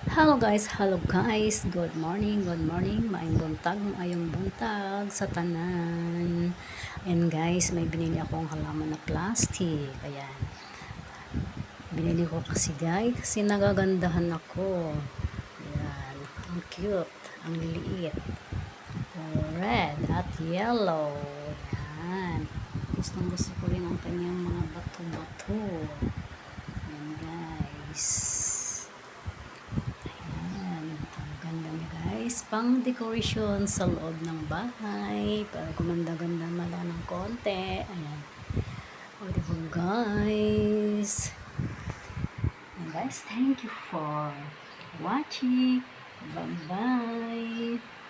Hello guys, good morning, maayong buntag, maayong buntag sa tanan. And guys, may binili akong halaman na plastic, ayan, binili ko kasi nagagandahan ako, ayan, ang cute, ang liit, red at yellow, ayan, gusto ko rin ang kanyang mga bato-bato, ayan guys. Ang ganda niya guys. Pang decoration sa loob ng bahay. Para gumanda-ganda mala ng konti. Ayan. O diba guys. And guys, thank you for watching. Bye-bye.